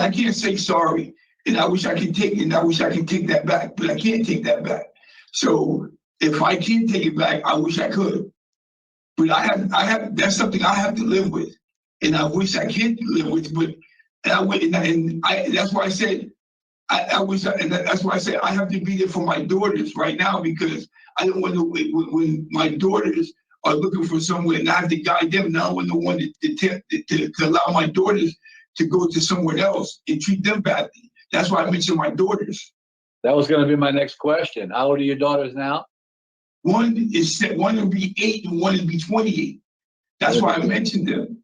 I can't say sorry, and I wish I could take it, and I wish I could take that back, but I can't take that back. So if I can take it back, I wish I could. But I have that's something I have to live with, and I wish I could live with. But that's why I said I wish, and that's why I said I have to be there for my daughters right now, because I don't want to when my daughters are looking for somewhere and I have to guide them. Now I want the one to allow my daughters to go to somewhere else and treat them badly. That's why I mentioned my daughters. That was going to be my next question. How old are your daughters now? One will be 8 and one will be 28. That's why I mentioned them.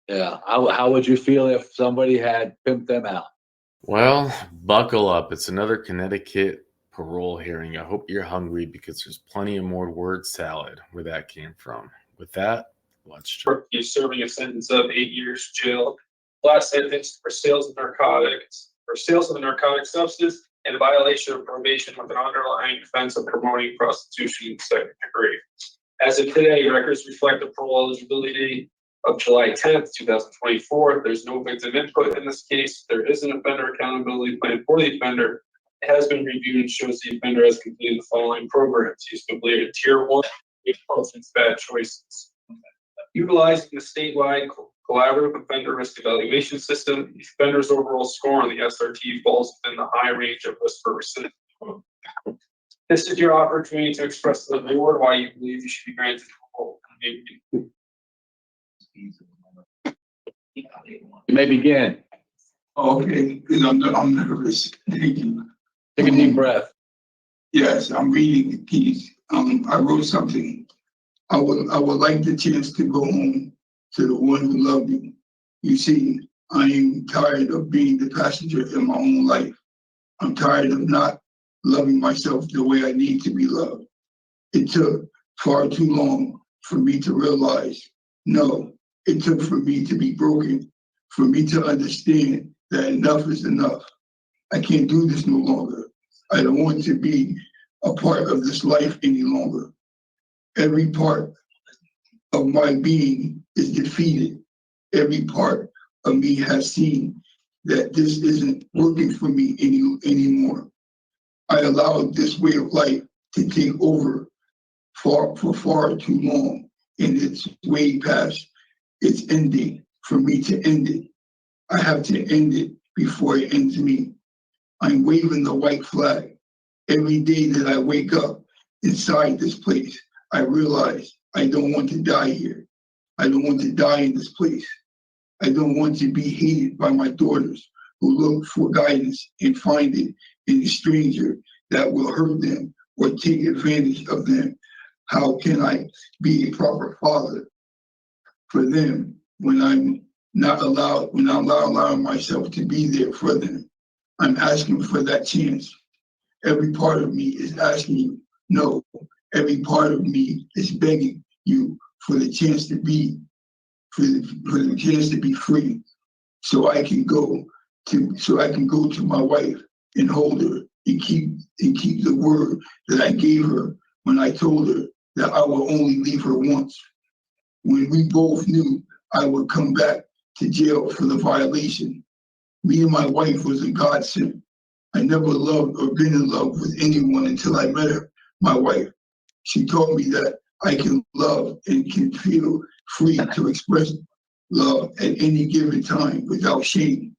Yeah. How would you feel if somebody had pimped them out? Well, buckle up. It's another Connecticut parole hearing. I hope you're hungry, because there's plenty of more word salad where that came from. With that, let's start. He's serving a sentence of 8 years jail. Last sentence for sales of narcotics, a narcotic substance, and a violation of probation with an underlying offense of promoting prostitution in the second degree. As of today, records reflect the parole eligibility date of July 10th, 2024. There's no victim input in this case. There is an offender accountability plan for the offender. It has been reviewed and shows the offender has completed the following programs. He's completed Tier 1 intelligence bad choices. Utilizing the statewide collaborative offender risk evaluation system, the offender's overall score on the SRT falls within the high range of risk for recidivist. This is your opportunity to express to the board why you believe you should be granted parole. You may begin. Okay, because I'm nervous. Thank you. Take a deep breath. Yes, I'm reading the piece. I wrote something. I would like the chance to go home to the one who loved me. You see, I am tired of being the passenger in my own life. I'm tired of not loving myself the way I need to be loved. It took far too long for me to realize, no, it took for me to be broken, for me to understand that enough is enough. I can't do this no longer. I don't want to be a part of this life any longer. Every part of my being is defeated. Every part of me has seen that this isn't working for me anymore. I allowed this way of life to take over for far too long, and it's way past its ending for me to end it. I have to end it before it ends me. I'm waving the white flag. Every day that I wake up inside this place, I realize I don't want to die here. I don't want to die in this place. I don't want to be hated by my daughters who look for guidance and find it in a stranger that will hurt them or take advantage of them. How can I be a proper father for them when I'm not allowing myself to be there for them? I'm asking for that chance. Every part of me is asking you, no. Every part of me is begging you for the chance to be, for the chance to be free, so I can go to my wife and hold her and keep the word that I gave her when I told her that I will only leave her once. When we both knew I would come back to jail for the violation. Me and my wife was a godsend. I never loved or been in love with anyone until I met her, my wife. She taught me that I can love and can feel free to express love at any given time without shame.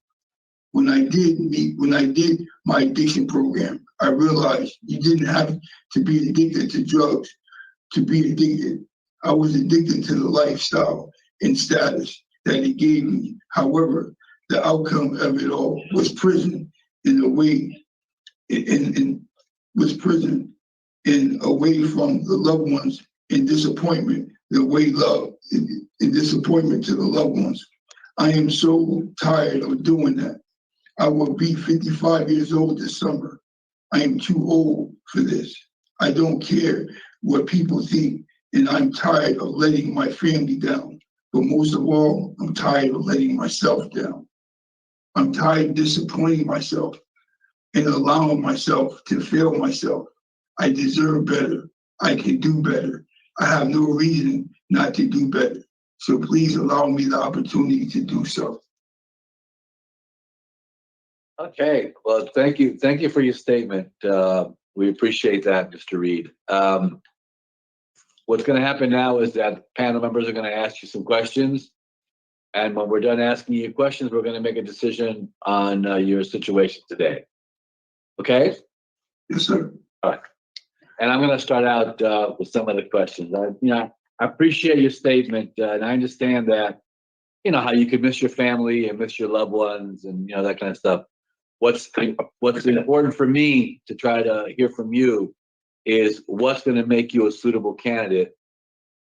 When I did my addiction program, I realized you didn't have to be addicted to drugs to be addicted. I was addicted to the lifestyle and status that it gave me. However, the outcome of it all was prison in a way, was prison and away from the loved ones, and disappointment, the way love and disappointment to the loved ones. I am so tired of doing that. I will be 55 years old this summer. I am too old for this. I don't care what people think, and I'm tired of letting my family down. But most of all, I'm tired of letting myself down. I'm tired of disappointing myself and allowing myself to fail myself. I deserve better. I can do better. I have no reason not to do better. So please allow me the opportunity to do so. Okay, well, thank you. Thank you for your statement. We appreciate that, Mr. Reed. What's going to happen now is that panel members are going to ask you some questions. And when we're done asking you questions, we're going to make a decision on your situation today. Okay? Yes, sir. All right. And I'm going to start out with some of the questions. I appreciate your statement, and I understand that, how you could miss your family and miss your loved ones and, that kind of stuff. What's important for me to try to hear from you is what's going to make you a suitable candidate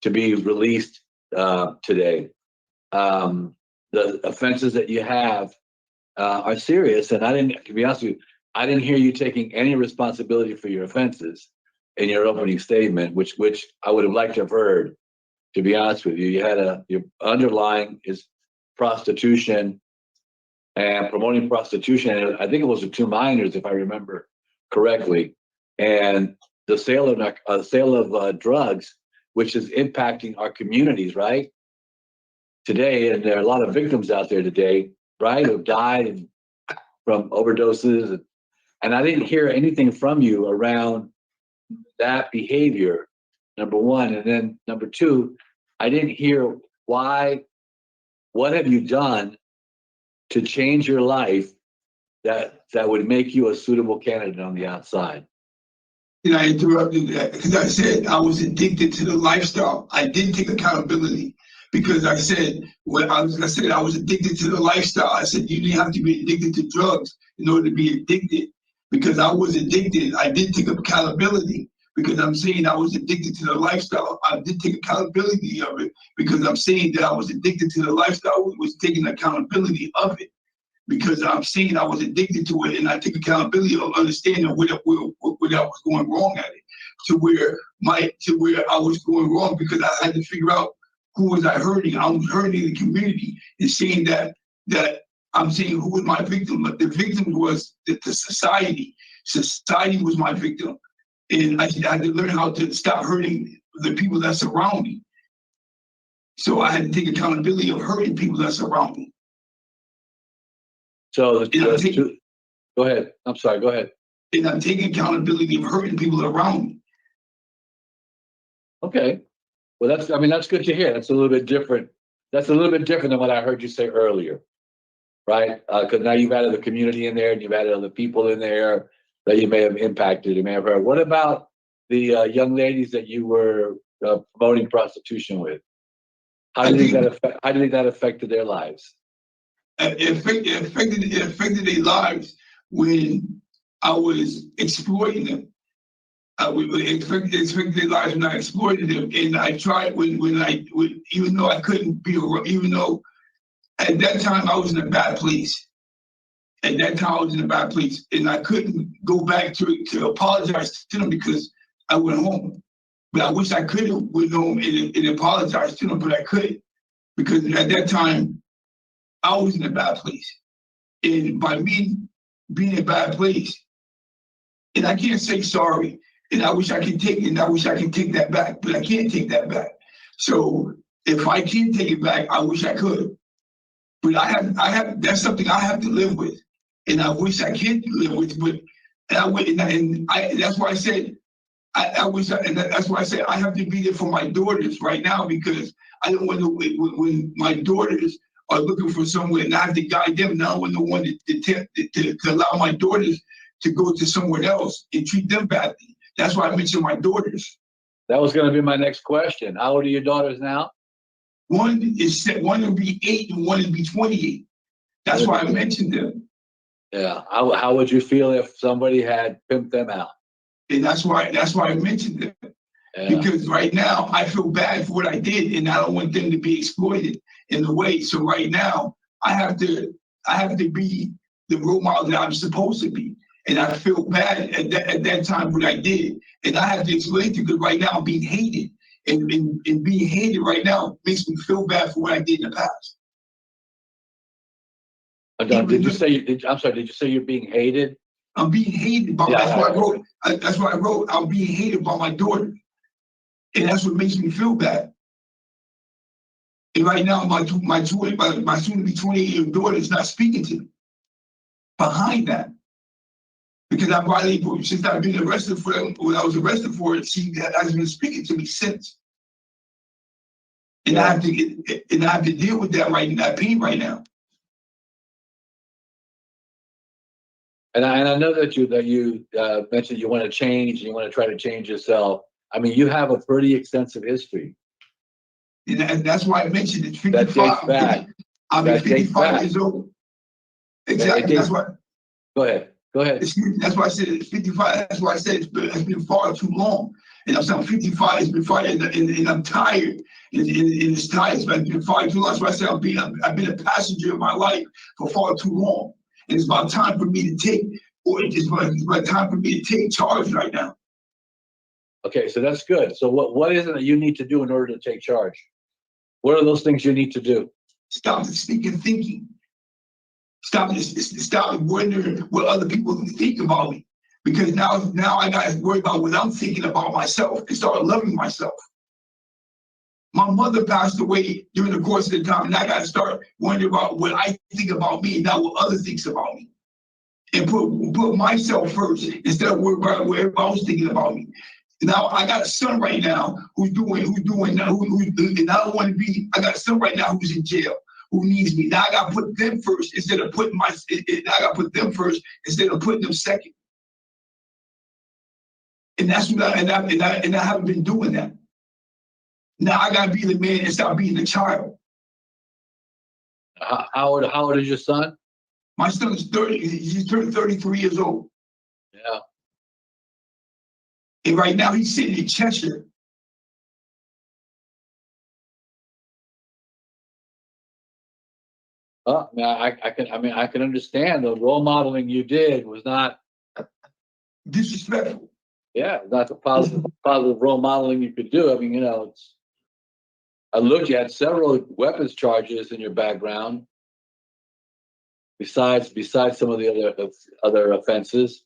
to be released today. The offenses that you have are serious, and to be honest with you, I didn't hear you taking any responsibility for your offenses in your opening statement, which I would have liked to have heard. To be honest with you, your underlying is prostitution and promoting prostitution. And I think it was the 2 minors, if I remember correctly, and the sale of drugs, which is impacting our communities, right? Today, and there are a lot of victims out there today, right, who died from overdoses, and I didn't hear anything from you around that behavior. Number one, and then number two, I didn't hear why. What have you done to change your life that would make you a suitable candidate on the outside? And I interrupted that because I said I was addicted to the lifestyle. I didn't take accountability because I said I was addicted to the lifestyle. I said you didn't have to be addicted to drugs in order to be addicted. Because I was addicted, I did take accountability because I'm saying I was addicted to the lifestyle. I did take accountability of it because I'm saying that I was addicted to the lifestyle, was taking accountability of it. Because I'm saying I was addicted to it, and I took accountability of understanding where I was going wrong at it, to where I was going wrong because I had to figure out who was I hurting. I was hurting the community and saying that I'm saying who was my victim, but the victim was the society. Society was my victim, and I had to learn how to stop hurting the people that surround me. So I had to take accountability of hurting people that surround me. So go ahead. I'm sorry. Go ahead. And I'm taking accountability of hurting people around me. Okay. Well, that's good to hear. That's a little bit different. That's a little bit different than what I heard you say earlier, right? Because now you've added the community in there, and you've added other people in there that you may have impacted, you may have heard. What about the young ladies that you were promoting prostitution with? How do you think that affected their lives? It affected their lives when I was exploiting them. It affected their lives when I exploited them, and I tried even though I couldn't be around, even though at that time I was in a bad place. At that time I was in a bad place, and I couldn't go back to apologize to them because I went home. But I wish I could have went home and apologized to them, but I couldn't because at that time I was in a bad place. And by me being in a bad place, and I can't say sorry, and I wish I could take it, and I wish I could take that back, but I can't take that back. So if I can take it back, I wish I could. But that's something I have to live with. And I wish I could live with, but that's why I said that's why I said I have to be there for my daughters right now because I don't want to when my daughters are looking for somewhere and I have to guide them. Now I want no one to allow my daughters to go to somewhere else and treat them badly. That's why I mentioned my daughters. That was going to be my next question. How old are your daughters now? One will be 8 and one will be 28. That's why I mentioned them. Yeah. How would you feel if somebody had pimped them out? And that's why I mentioned them. Yeah. Because right now I feel bad for what I did, and I don't want them to be exploited in a way. So right now I have to be the role model that I'm supposed to be, and I feel bad at that time what I did, and I have to explain to you because right now I'm being hated, and being hated right now makes me feel bad for what I did in the past. Did you say you're being hated? I'm being hated by. That's why I wrote. That's why I wrote. I'm being hated by my daughter, and that's what makes me feel bad. And right now, my soon-to-be 28-year-old daughter is not speaking to me. behind that. Because I violated, since I've been arrested for it, when I was arrested for it, she has been speaking to me since. And I have to deal with that that pain right now. And I know that you mentioned you want to change, you want to try to change yourself. I mean, you have a pretty extensive history. And that's why I mentioned it's 55. That dates back. I'm 55 years old. Exactly. That's why. Go ahead. That's why I said it's 55. That's why I said it's been far too long. And I'm saying 55. It's been far, and I'm tired. And it's tired. It's been far too long. That's why I said I've been a passenger in my life for far too long. And it's about time for me to take, it's about time for me to take charge right now. Okay, so that's good. So what is it that you need to do in order to take charge? What are those things you need to do? Stop the speaking thinking. Stop wondering what other people think about me. Because now I got to worry about what I'm thinking about myself and start loving myself. My mother passed away during the course of the time, and I got to start wondering about what I think about me and not what others think about me. And put myself first instead of worrying about what everybody else thinking about me. Now I got a son right now and I don't want to be. I got a son right now who's in jail, who needs me. Now I got to put them first instead of putting them second. And that's what I haven't been doing that. Now I got to be the man and stop being the child. How old is your son? My son is 30. He's turned 33 years old. Yeah. And right now he's sitting in Cheshire. I can understand the role modeling you did was not Disrespectful. Yeah, that's a positive role modeling you could do. I mean, I looked, you had several weapons charges in your background, besides some of the other offenses.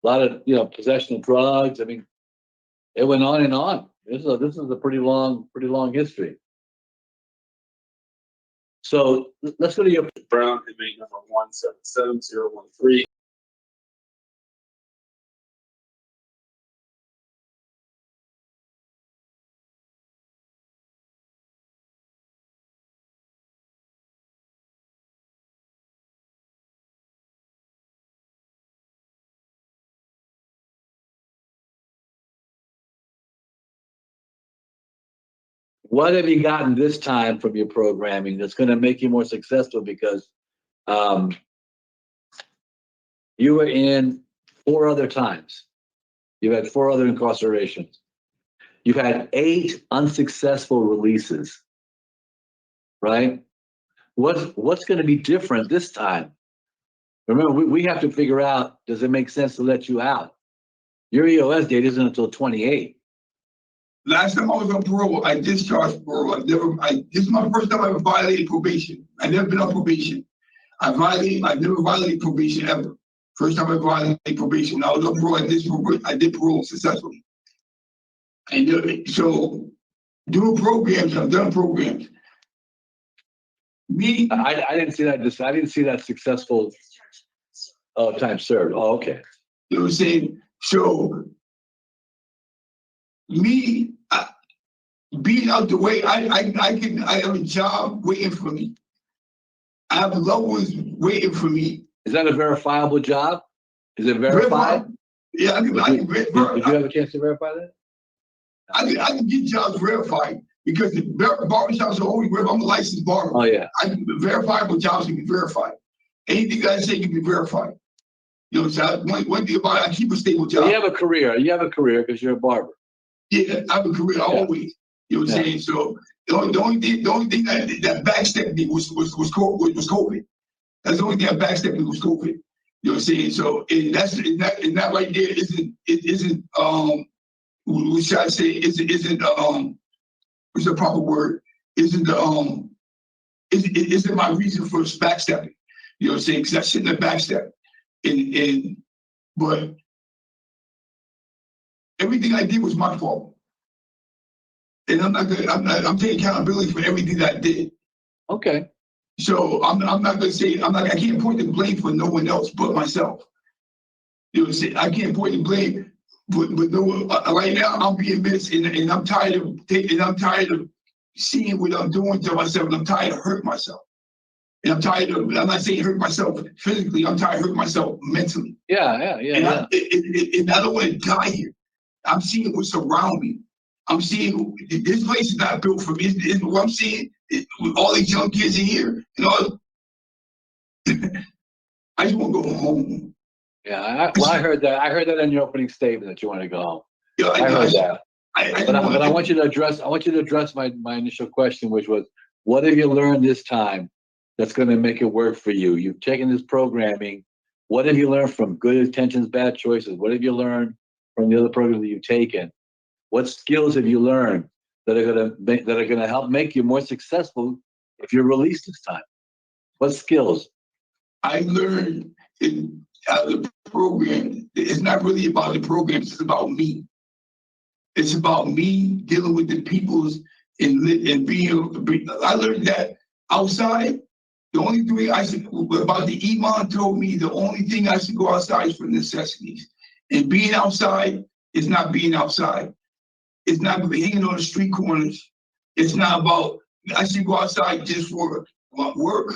A lot of possession of drugs. I mean, it went on and on. This is a pretty long history. So let's go to your Brown, inmate number 177013. What have you gotten this time from your programming that's going to make you more successful? Because you were in 4 other times. You've had 4 other incarcerations. You've had 8 unsuccessful releases, right? What's going to be different this time? Remember, we have to figure out, does it make sense to let you out? Your EOS date isn't until 28. Last time I was on parole, I discharged parole. This is my first time I ever violated probation. I never been on probation. I never violated probation ever. First time I violated probation. I was on parole. I did parole successfully. And so doing programs, I've done programs. I didn't see that. I didn't see that successful time served. Oh, okay. You know what I'm saying? So being out the way, I have a job waiting for me. I have loved ones waiting for me. Is that a verifiable job? Is it verified? Yeah, I can verify. Did you have a chance to verify that? I can get jobs verified because the barbershops are only verified. I'm a licensed barber. Oh, yeah. Verifiable jobs can be verified. Anything that I say can be verified. You know what I'm saying? One thing about it, I keep a stable job. Well, you have a career. You have a career because you're a barber. Yeah, I have a career always. You know what I'm saying? So the only thing that backstepped me was COVID. That's the only thing that backstepped me was COVID. You know what I'm saying? So that right there isn't what should I say? Isn't what's the proper word? Isn't my reason for backstepping? You know what I'm saying? Because I shouldn't have backstepped. But everything I did was my fault. And I'm taking accountability for everything that I did. Okay. So I'm not gonna say, I can't point the blame for no one else but myself. You know, I can't point the blame, but no one, right now I'm being missed, and I'm tired of seeing what I'm doing to myself, and I'm tired of hurting myself. And I'm tired of, I'm not saying hurt myself physically, I'm tired of hurting myself mentally. Yeah. And I don't want to die here. I'm seeing what's around me. I'm seeing this place is not built for me. It's what I'm seeing with all these young kids in here. And all, I just want to go home. Yeah, I heard that. I heard that in your opening statement that you want to go home. Yeah, I heard that. But I I want you to address my initial question, which was, what have you learned this time that's going to make it work for you? You've taken this programming. What have you learned from good intentions, bad choices? What have you learned from the other programs that you've taken? What skills have you learned that are going to help make you more successful if you're released this time? What skills? I learned out of the program, it's not really about the program, it's about me. It's about me dealing with the peoples and being, I learned that outside, the only thing about the Iman told me, the only thing I should go outside is for necessities. And being outside is not being outside. It's not hanging on the street corners. It's not about, I should go outside just for work,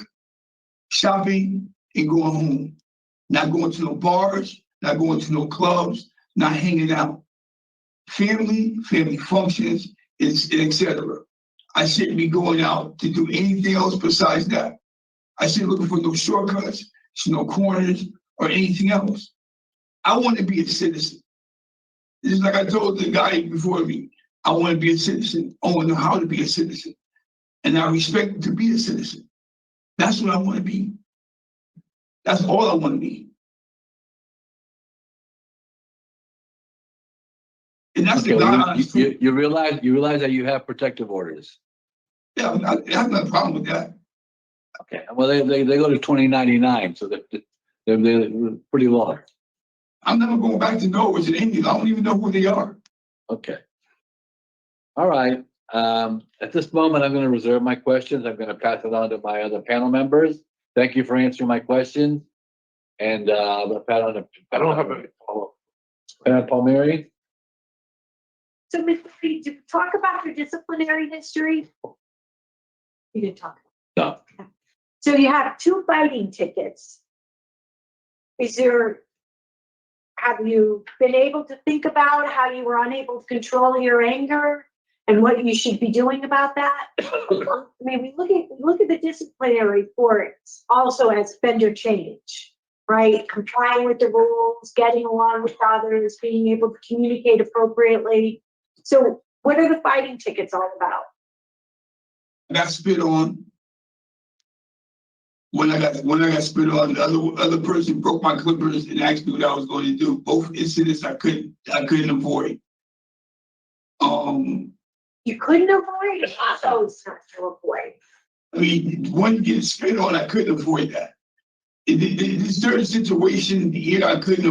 shopping, and going home. Not going to no bars, not going to no clubs, not hanging out. Family functions, etc. I shouldn't be going out to do anything else besides that. I shouldn't look for no shortcuts, no corners, or anything else. I want to be a citizen. Just like I told the guy before me, I want to be a citizen. I want to know how to be a citizen. And I respect to be a citizen. That's what I want to be. That's all I want to be. And that's Okay, the God. you realize that you have protective orders. Yeah, I have no problem with that. Okay, well they go to 2099, so they're pretty long. I'm never going back to Norwich and Indian. I don't even know who they are. Okay. All right. At this moment, I'm going to reserve my questions. I'm going to pass it on to my other panel members. Thank you for answering my questions. And I'll pat on. I don't have a follow-up. Palmieri. So, Mr. Reed, did you talk about your disciplinary history? You didn't talk. No. So you have 2 fighting tickets. Have you been able to think about how you were unable to control your anger and what you should be doing about that? I mean, we look at the disciplinary reports also as offender change, right? Complying with the rules, getting along with others, being able to communicate appropriately. So what are the fighting tickets all about? I got spit on. When I got spit on, the other person broke my clippers and asked me what I was going to do. Both incidents I couldn't avoid. You couldn't avoid? Also, it's not to avoid. I mean, one getting spit on, I couldn't avoid that. In certain situations, here I couldn't,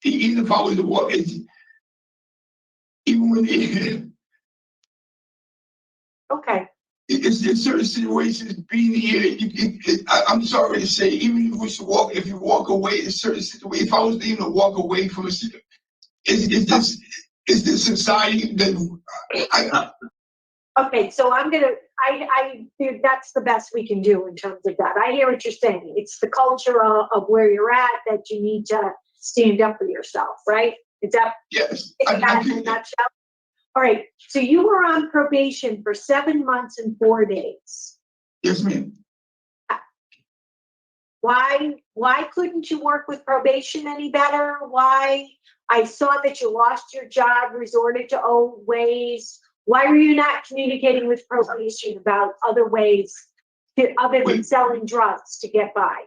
even if I was to walk, even when Okay. it's in certain situations, being here, I'm sorry to say, even if you walk away in certain situations, if I was even to walk away from a situation, it's this society that Okay, so that's the best we can do in terms of that. I hear what you're saying. It's the culture of where you're at that you need to stand up for yourself, right? Is that yes? in a nutshell? All right, so you were on probation for 7 months and 4 days. Yes, ma'am. Why couldn't you work with probation any better? Why? I saw that you lost your job, resorted to old ways. Why were you not communicating with probation about other ways other than selling drugs to get by?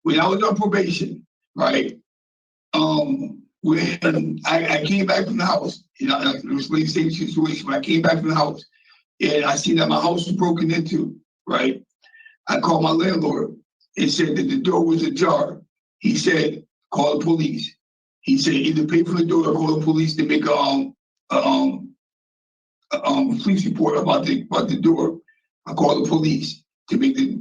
When I was on probation, right? When I came back from the house, it was the same situation. When I came back from the house, and I seen that my house was broken into, right? I called my landlord and said that the door was ajar. He said, call the police. He said, either pay for the door or call the police to make a police report about the door. I called the police. to make the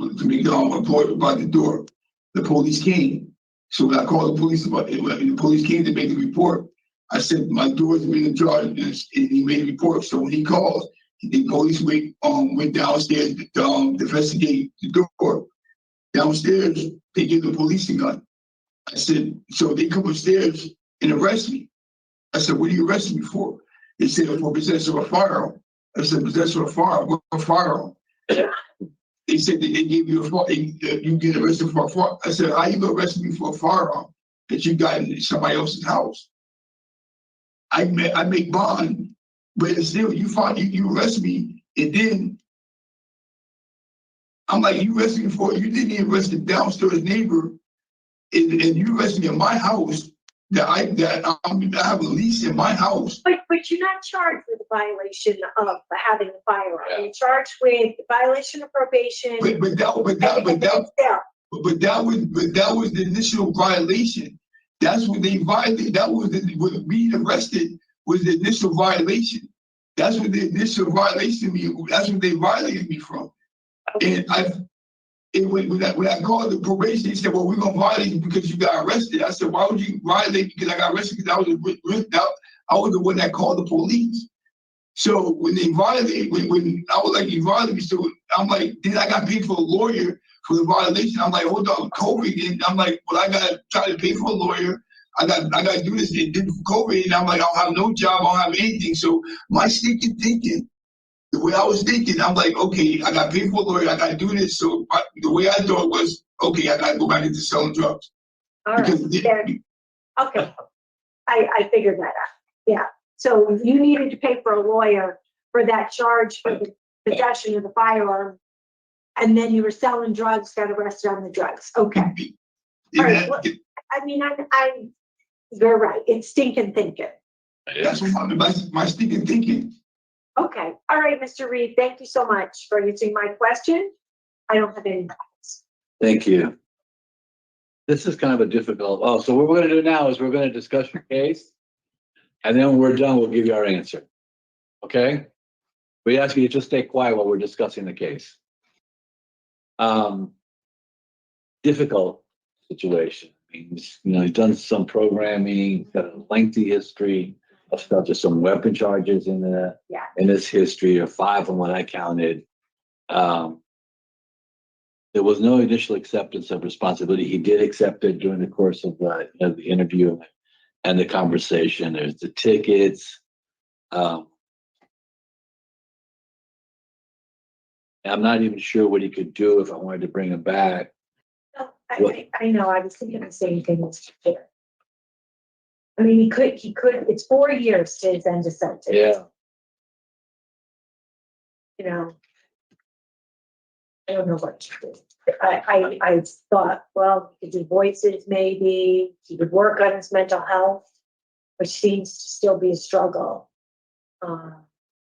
report about the door. The police came. So when I called the police about it, when the police came to make the report, I said my door's been ajar, and he made a report. So when he called, the police went downstairs to investigate the door. Downstairs, they give the police a gun. I said, so they come upstairs and arrest me. I said, what are you arresting me for? They said, for possession of a firearm. I said, possession of a firearm. They said that they gave you a firearm, you get arrested for a firearm. I said, how you gonna arrest me for a firearm that you got in somebody else's house? I make bond, but it's still, you arrest me, and then I'm like, you arrest me for, you didn't even arrest the downstairs neighbor, and you arrest me in my house, that I have a lease in my house. But you're not charged with the violation of having the firearm. Yeah. You're charged with violation of probation. But that was the initial violation. That's what they violated. That was what being arrested was the initial violation. That's what the initial violation me. That's what they violated me from. And when I called the probation, they said, "Well, we're gonna violate you because you got arrested." I said, "Why would you violate me because I got arrested? Because I was the one that called the police." So when they violated, when I was like, "You violated me," so I'm like, "Then I got paid for a lawyer for the violation." I'm like, "Hold on, COVID," and I'm like, "Well, I gotta try to pay for a lawyer. I gotta do this." And then COVID, and I'm like, "I don't have no job. I don't have anything." So my stinking thinking. The way I was thinking, I'm like, okay, I got paid for a lawyer, I got to do this. So the way I thought was, okay, I got to go back into selling drugs. All right. Okay. I figured that out. Yeah. So you needed to pay for a lawyer for that charge for the possession of the firearm, and then you were selling drugs, got arrested on the drugs. Okay. All right. Well, I mean, you're right. It's stinking thinking. That's what my stinking thinking. Okay. All right, Mr. Reed, thank you so much for answering my question. I don't have any questions. Thank you. This is kind of a difficult, so what we're gonna do now is we're gonna discuss your case. And then when we're done, we'll give you our answer. Okay? We ask you to just stay quiet while we're discussing the case. Difficult situation. Means, he's done some programming, got a lengthy history of stuff. There's some weapon charges in his history, or 5 from what I counted. There was no initial acceptance of responsibility. He did accept it during the course of the interview and the conversation. There's the tickets. I'm not even sure what he could do if I wanted to bring him back. No, I know. I was thinking the same thing, Mr. Chair. I mean, he could, it's 4 years to his end of sentence. Yeah. I don't know what to do. I thought, well, he could do voices, maybe. He would work on his mental health, which seems to still be a struggle.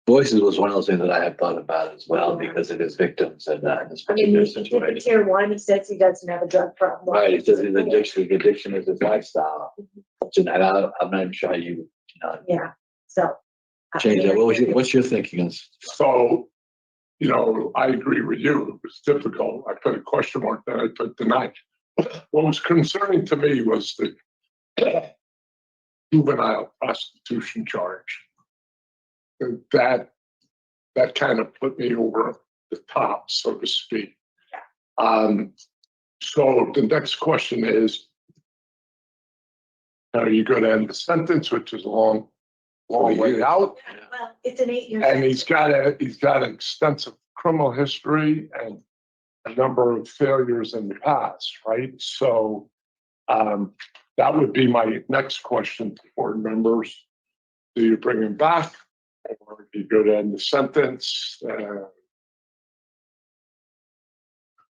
Voices was one of those things that I had thought about as well because of his victims and this particular He did the situation. tier 1. He says he doesn't have a drug problem. Right, he says his addiction is his lifestyle. And I'm not even sure how you Yeah. So change that. What's your thinking? So, I agree with you. It was difficult. I put a question mark there. I put denied. What was concerning to me was the juvenile prostitution charge. That kind of put me over the top, so to speak. So the next question is, are you going to end the sentence, which is a long way out? well, it's an 8-year And sentence. he's got an extensive criminal history and a number of failures in the past, right? So that would be my next question to board members. Do you bring him back, or do you go to end the sentence?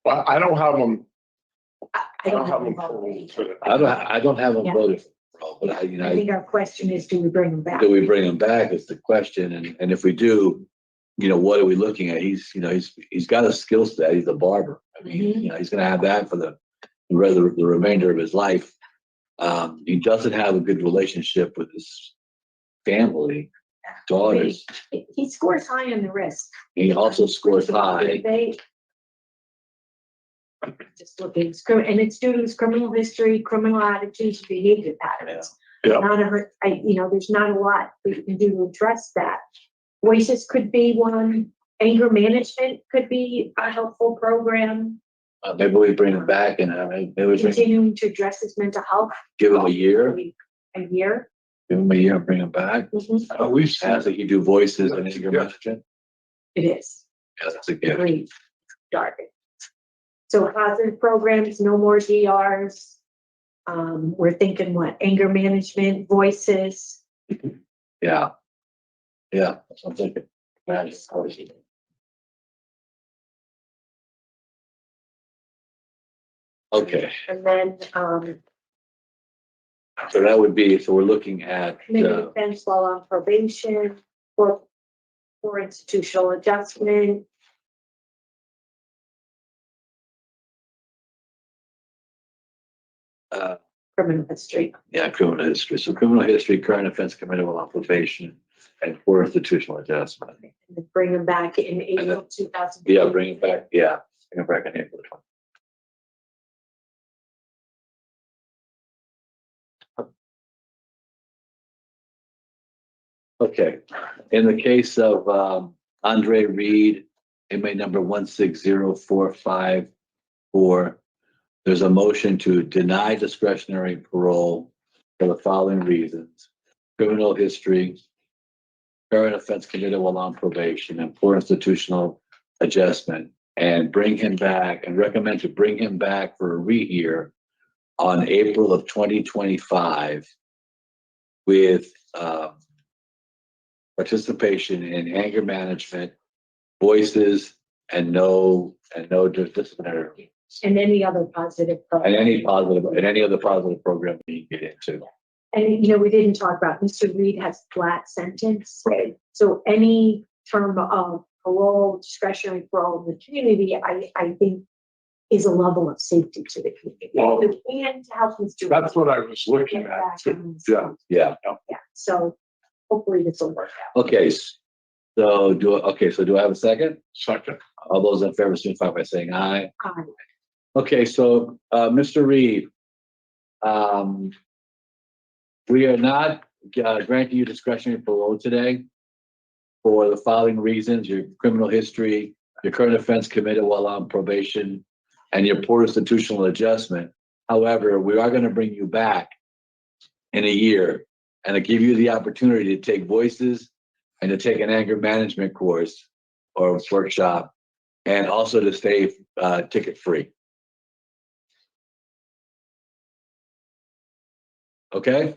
Well, I don't have him. I don't have him a vote. pulled today. I don't have him Yeah. voted for, but I think our question is, do we bring him back? do we bring him back is the question, and if we do, what are we looking at? He's got a skill set. He's a barber. I mean, he's going to have that for the remainder of his life. He doesn't have a good relationship with his family, daughters. He scores high on the risk. He also scores high. Just looking, and it's due to his criminal history, criminal attitudes, behavior patterns. Yeah. Not there's not a lot that you can do to address that. Voices could be one, anger management could be a helpful program, Maybe we bring him back and maybe we continuing to address his mental health. give him a year, A year. give him a year and bring him back. Mhm. We've seen As he do voices and anger management. It is. Yeah, that's a gift. Great. Target. So positive programs, no more DRs. We're thinking what, anger management, voices. Yeah. Yeah, that's what I'm thinking. Nice. Okay, And then, so that would be, so we're looking at, maybe defense while on probation, for institutional adjustment. Criminal history. yeah, criminal history. So criminal history, current offense committed while on probation, and for institutional adjustment. And then bring them back in April 2000. Yeah, bring it back. Yeah, bring it back in April 20. Okay, in the case of Andre Reed, inmate number 160454, there's a motion to deny discretionary parole for the following reasons: criminal history, current offense committed while on probation, and poor institutional adjustment, and bring him back and recommend to bring him back for a rehear on April of 2025 with participation in anger management, voices, and no disciplinary, And any other positive. and any other positive program we can get into. And, we didn't talk about, Mr. Reed has flat sentence. Right. So any term of parole, discretionary parole in the community, I think is a level of safety to the community. Well, And to help Mr. That's what I was looking Get at. back too. on his Yeah. feet. Yeah. Yeah, so hopefully this will work out. Okay. So do I have a second? Second. All those in favor signify by saying aye. Aye. Okay, so Mr. Reed, we are not granting you discretionary parole today for the following reasons: your criminal history, your current offense committed while on probation, and your poor institutional adjustment. However, we are going to bring you back in a year and to give you the opportunity to take voices and to take an anger management course or workshop, and also to stay ticket free. Okay?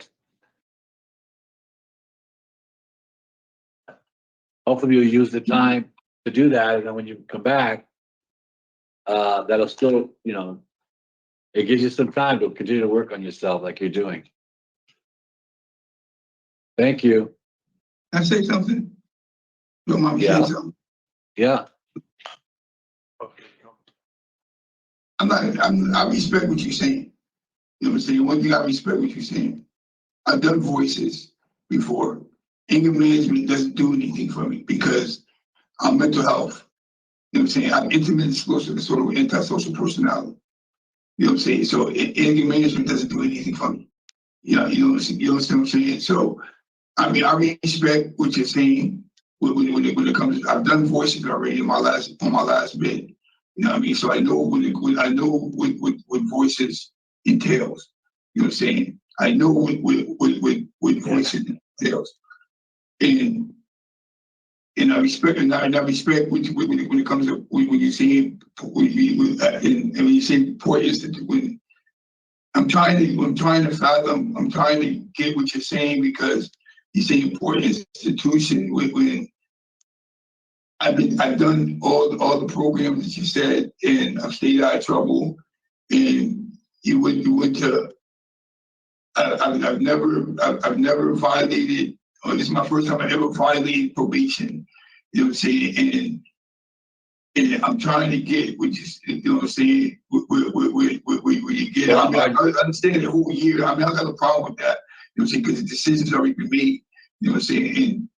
Hopefully you'll use the time to do that, and then when you come back, that'll still, it gives you some time to continue to work on yourself like you're doing. Thank you. Can I say something? Don't mind me Yeah. saying something. Yeah, I respect what you're saying. You know what I'm saying? One thing I respect what you're saying. I've done voices before. Anger management doesn't do anything for me because I'm mental health. You know what I'm saying? I'm intimate explosive disorder with antisocial personality. You know what I'm saying? So anger management doesn't do anything for me. You understand what I'm saying? So, I respect what you're saying when it comes. I've done voices already on my last bid. You know what I mean? So I know what voices entails. You know what I'm saying? I know what voices entails, and I respect when it comes to when you say when you say poor institute. When I'm trying to fathom, I'm trying to get what you're saying because you say important institution. When I've done all the programs that you said, and I've stayed out of trouble, and you went to. I've never violated. Or this is my first time I ever violated probation. You know what I'm saying? And I'm trying to get, what I'm saying, where you get. I understand the whole year. I got a problem with that. You know what I'm saying? Because the decision's already been made. You know what I'm saying? And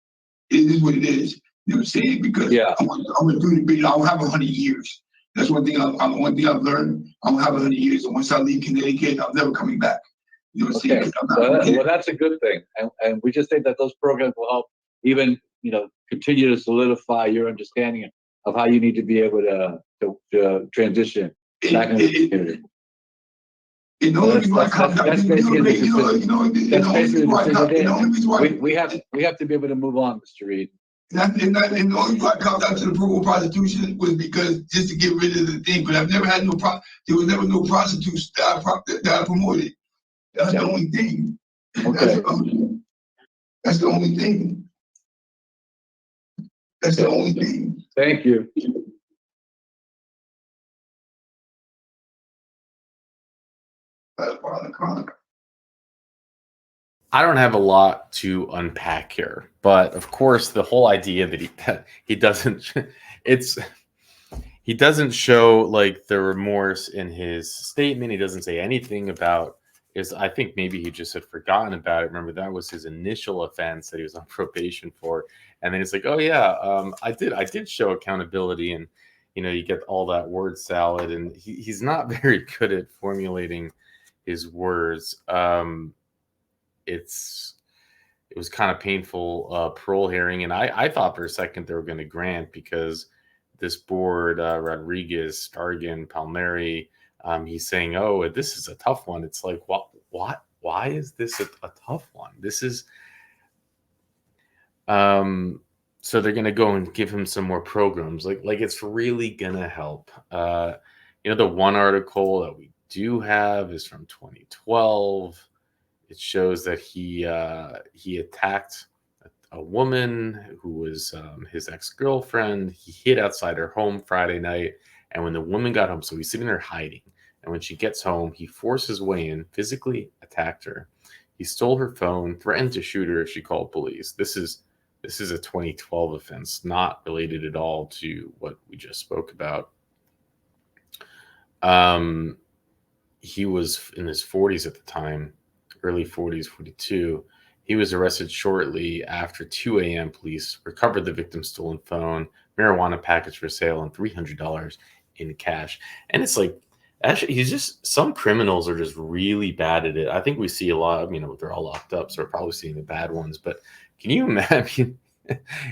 it is what it is. You know what I'm saying? Because Yeah. I'm gonna do the bid. I don't have 100 years. That's one thing one thing I've learned. I'm having 100 years, and once I leave Connecticut, I'm never coming back. You know what I'm saying? Okay, 'Cause I'm not from well, Connecticut. that's a good thing, and we just think that those programs will help even continue to solidify your understanding of how you need to be able to transition back into the community. The only reason why I come back, That's you know, basically the you know, decision. you know, the That's only basically reason the why I come, decision. the only reason why, We have to be able to move on, Mr. Reed. and the only reason why I come down to the approval prostitution was because just to get rid of the thing. But I've never had there was never no prostitutes that I promoted. That's the only thing. Okay. That's the only thing. That's the only thing. Thank you. That's part of the crime. I don't have a lot to unpack here, but of course, the whole idea that he doesn't he doesn't show like the remorse in his statement. He doesn't say anything about I think maybe he just had forgotten about it. Remember, that was his initial offense that he was on probation for, and then it's like, oh yeah, I did show accountability, and you get all that word salad, and he's not very good at formulating his words. It was kind of painful parole hearing, and I thought for a second they were going to grant, because this board, Rodriguez, Stargan, Palmieri, he's saying, oh, this is a tough one. It's like, what? Why is this a tough one? This is so they're going to go and give him some more programs, like it's really going to help. The one article that we do have is from 2012. It shows that he attacked a woman who was his ex-girlfriend. He hid outside her home Friday night, and when the woman got home, so he's sitting there hiding, and when she gets home, he forced his way in, physically attacked her. He stole her phone, threatened to shoot her if she called police. This is a 2012 offense, not related at all to what we just spoke about. He was in his 40s at the time. Early 40s, 42. He was arrested shortly after 2 a.m. Police recovered the victim's stolen phone, marijuana package for sale, and $300 in cash. And it's like, actually, some criminals are just really bad at it. I think we see a lot of, they're all locked up, so we're probably seeing the bad ones. But can you imagine?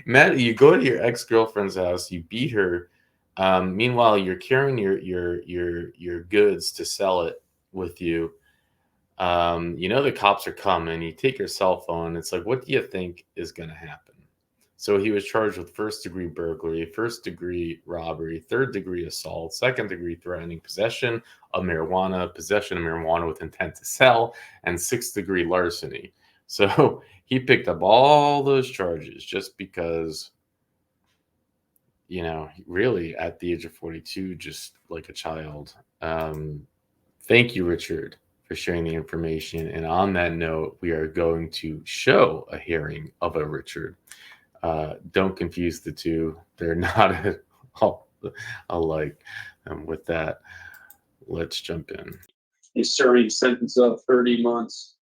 Imagine you go to your ex-girlfriend's house, you beat her. Meanwhile, you're carrying your goods to sell it with you. The cops are coming, you take your cell phone. It's like, what do you think is going to happen? So he was charged with first-degree burglary, first-degree robbery, third-degree assault, second-degree threatening, possession of marijuana with intent to sell, and sixth-degree larceny. So he picked up all those charges just because, really at the age of 42, just like a child. Thank you, Richard, for sharing the information. And on that note, we are going to show a hearing of a Richard. Don't confuse the two. They're not at all alike. And with that, let's jump in. He's serving a sentence of 30 months,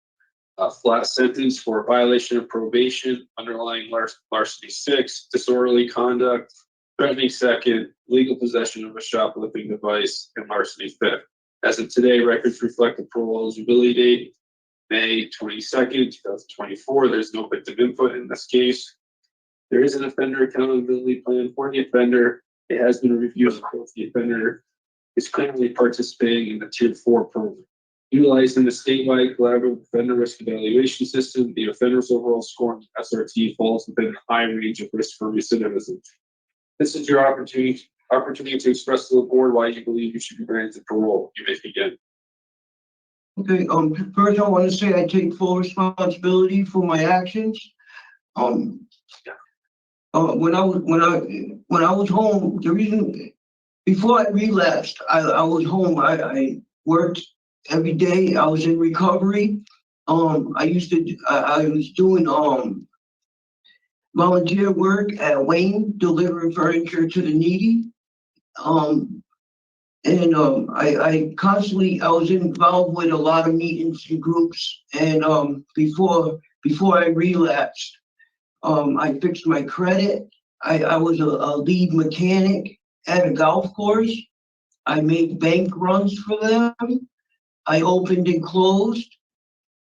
a flat sentence for violation of probation, underlying larceny 6, disorderly conduct, threatening second, legal possession of a shoplifting device, and larceny 5th. As of today, records reflect the parole eligibility date, May 22nd, 2024. There's no victim input in this case. There is an offender accountability plan for the offender. It has been reviewed. The offender is currently participating in the Tier 4 program. Utilizing the statewide collaborative offender risk evaluation system, the offender's overall score in SRT falls within a high range of risk for recidivism. This is your opportunity to express to the board why you believe you should be granted parole. You may begin. Okay, first I want to say I take full responsibility for my actions. When I was home, the reason before I relapsed, I was home. I worked every day. I was in recovery. I was doing volunteer work at Wayne, delivering furniture to the needy. I was involved with a lot of meetings and groups. And before I relapsed, I fixed my credit. I was a lead mechanic at a golf course. I made bank runs for them. I opened and closed,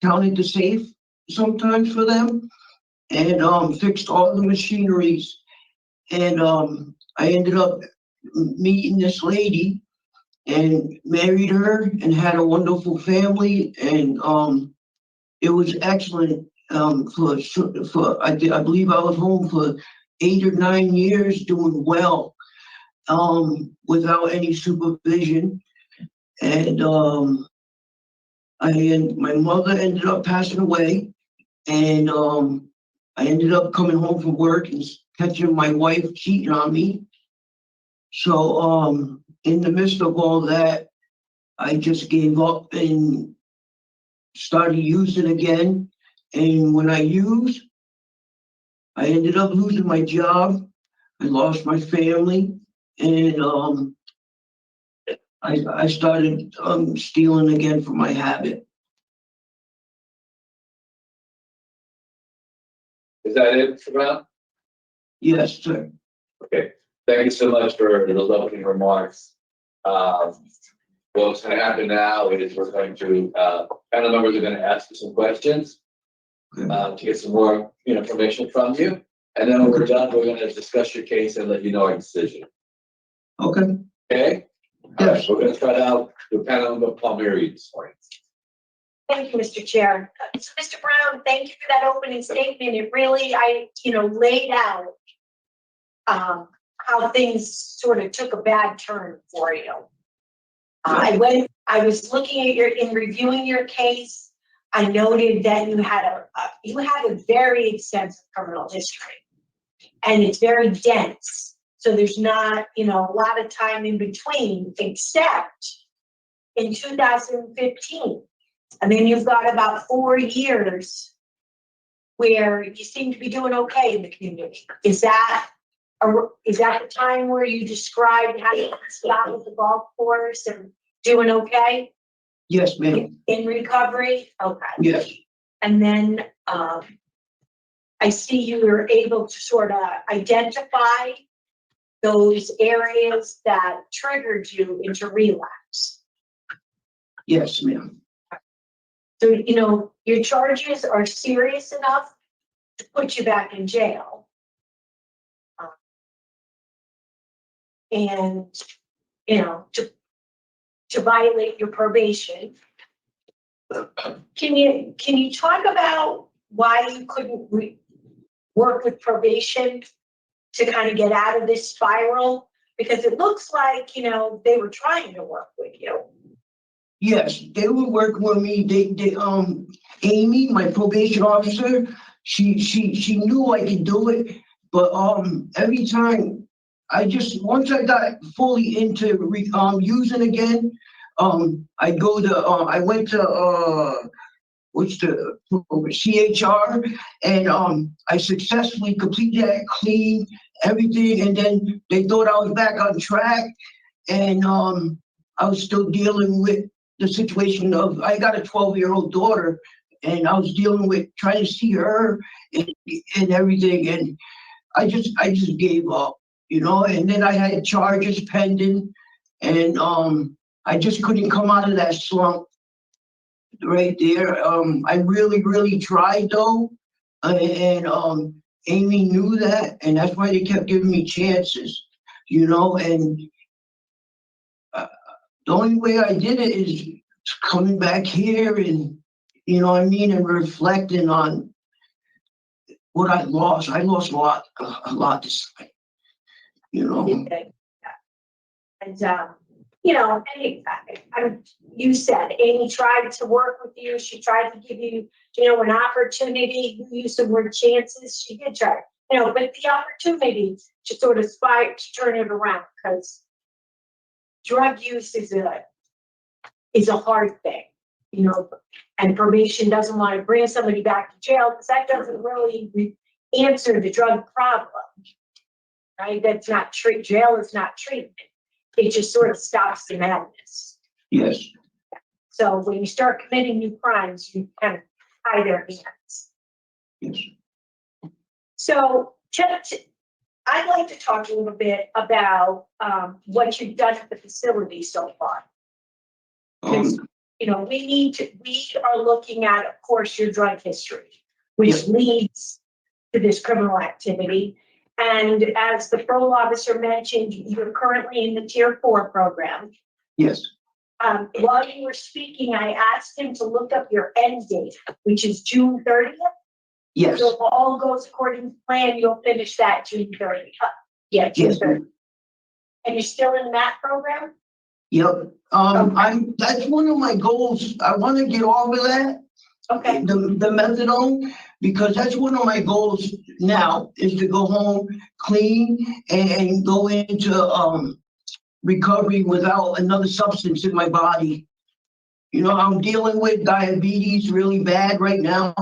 counted the safe sometimes for them, and fixed all the machineries. And I ended up meeting this lady and married her and had a wonderful family. And it was excellent. I believe I was home for 8 or 9 years, doing well, without any supervision. And my mother ended up passing away, and I ended up coming home from work and catching my wife cheating on me. So in the midst of all that, I just gave up and started using again. And when I used, I ended up losing my job. I lost my family, and I started stealing again from my habit. Is that it, Mr. Brown? Yes, sir. Okay, thank you so much for those opening remarks. What's gonna happen now is we're going to, panel members are gonna ask you some questions, to get some more, information from you. And then when we're done, we're gonna discuss your case and let you know our decision. Okay. Okay? Yes. We're gonna start out with panel member Palmieri this morning. Thank you, Mr. Chair. So, Mr. Brown, thank you for that opening statement. It really, laid out how things sort of took a bad turn for you. I was looking at in reviewing your case, I noted that you had a very extensive criminal history, and it's very dense. So there's not, a lot of time in between, except in 2015. And then you've got about 4 years where you seem to be doing okay in the community. Is that the time where you described how you stopped at the golf course and doing okay? Yes, ma'am. In recovery? Okay. Yes. And then I see you were able to sort of identify those areas that triggered you into relapse. Yes, ma'am. So, your charges are serious enough to put you back in jail. And, to violate your probation. Can you talk about why you couldn't work with probation to kind of get out of this spiral? Because it looks like, they were trying to work with you. Yes, they were working with me. Amy, my probation officer, she knew I could do it, but every time once I got fully into using again, I went to what's the CHR, and I successfully completed that, clean everything, and then they thought I was back on track, and I was still dealing with the situation of, I got a 12-year-old daughter, and I was dealing with trying to see her and everything, and I just gave up, and then I had charges pending, and I just couldn't come out of that slump right there. I really, really tried though, and Amy knew that, and that's why they kept giving me chances, and the only way I did it is coming back here and, and reflecting on what I lost. I lost a lot this time, Okay. And, you said Amy tried to work with you. She tried to give you, an opportunity. You used the word chances. She did try, but the opportunity to sort of aspire to turn it around, because drug use is a hard thing, and probation doesn't want to bring somebody back to jail because that doesn't really answer the drug problem, right? That's not jail is not treatment. It just sort of stops the madness. Yes. So when you start committing new crimes, you kind of tie their hands. Yes. So I'd like to talk a little bit about, what you've done at the facility so far. Because, Um, we are looking at, of course, your drug history, which leads to this criminal activity. And as the parole officer mentioned, you're currently in the Tier 4 program. yes, While you were speaking, I asked him to look up your end date, which is June 30th. yes, So if all goes according to plan, you'll finish that June 30th. Yeah, June yes. 30th. And you're still in that program? Yep. That's one of my goals. I want to get off of that. Okay. The methadone, because that's one of my goals now, is to go home clean and go into recovery without another substance in my body. I'm dealing with diabetes really bad right now.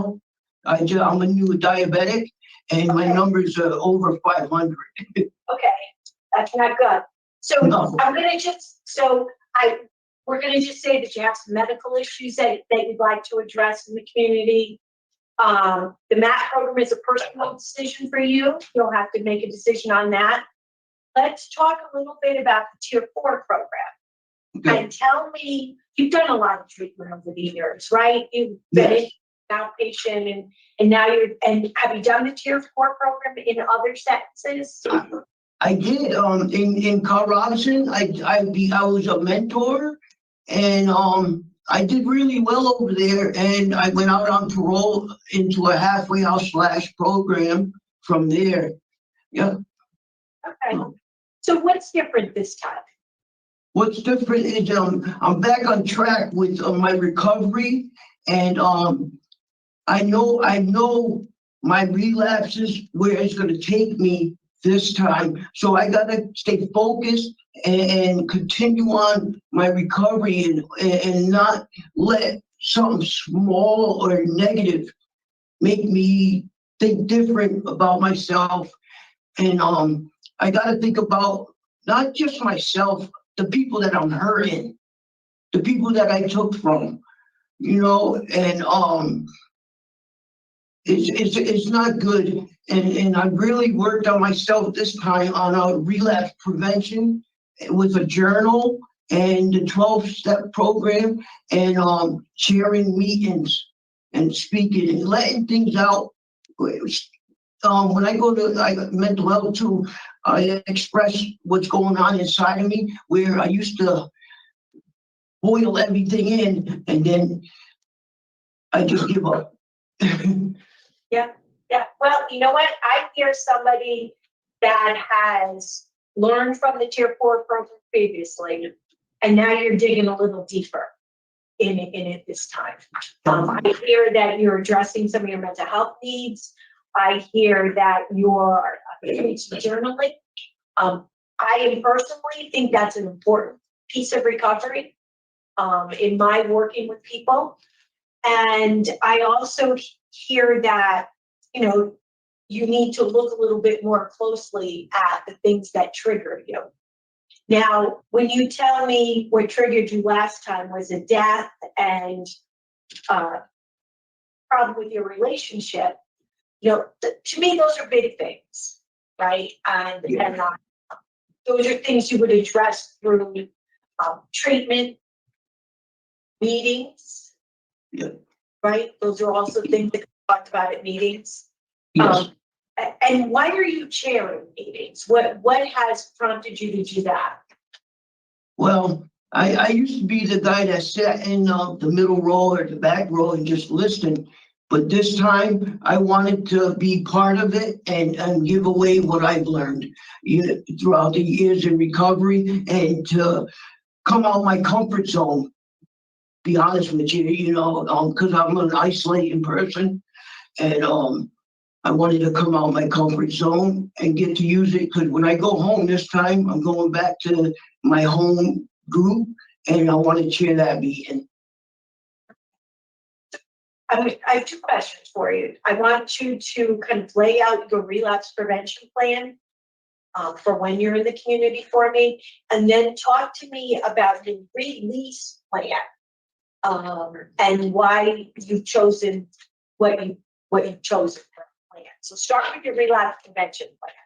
I'm a new diabetic and my numbers are over 500. Okay, that's not good. So No. we're gonna just say that you have some medical issues that you'd like to address in the community. The MAT program is a personal decision for you. You'll have to make a decision on that. Let's talk a little bit about the Tier 4 program. Okay. And tell me, you've done a lot of treatment over the years, right? You've been in outpatient and now and have you done the Tier 4 program in other sentences? I did, in Carl Robinson, I was a mentor and, I did really well over there and I went out on parole into a halfway house / program from there. Yeah. Okay. So what's different this time? What's different is, I'm back on track with my recovery and, I know my relapses, where it's gonna take me this time. So I gotta stay focused and continue on my recovery and not let something small or negative make me think different about myself. And I gotta think about not just myself, the people that I'm hurting, the people that I took from, and it's not good. And I really worked on myself this time on a relapse prevention with a journal and the 12-step program and sharing meetings and speaking and letting things out. When I go to mental health too, I express what's going on inside of me, where I used to boil everything in and then I just give up. Yeah. Well, you know what? I hear somebody that has learned from the Tier 4 program previously, and now you're digging a little deeper in it this time. I hear that you're addressing some of your mental health needs. I hear that you're journaling. I personally think that's an important piece of recovery in my working with people. And I also hear that, you need to look a little bit more closely at the things that trigger you. Now, when you tell me what triggered you last time was a death and problem with your relationship, to me, those are big things, right? And those are things you would address through treatment, meetings, right? Those are also things that we talked about at meetings. Yes. And why are you chairing meetings? What has prompted you to do that? Well, I used to be the guy that sat in the middle row or the back row and just listened. But this time I wanted to be part of it and give away what I've learned throughout the years in recovery and to come out of my comfort zone. Be honest with you, because I'm an isolating person and I wanted to come out of my comfort zone and get to use it because when I go home this time, I'm going back to my home group and I want to chair that meeting. I have two questions for you. I want you to kind of lay out your relapse prevention plan for when you're in the community for me, and then talk to me about the release plan and why you've chosen what you've chosen for a plan. So start with your relapse prevention plan.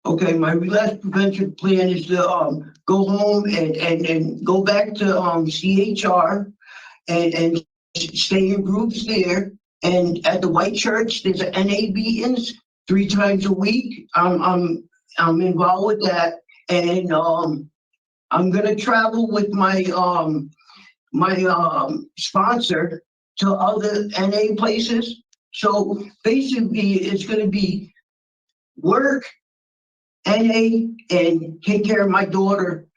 Okay, my relapse prevention plan is to go home and go back to CHR and stay in groups there. And at the White Church, there's an NA meetings 3 times a week. I'm involved with that, and I'm gonna travel with my sponsor to other NA places. So basically, it's gonna be work, NA, and take care of my daughter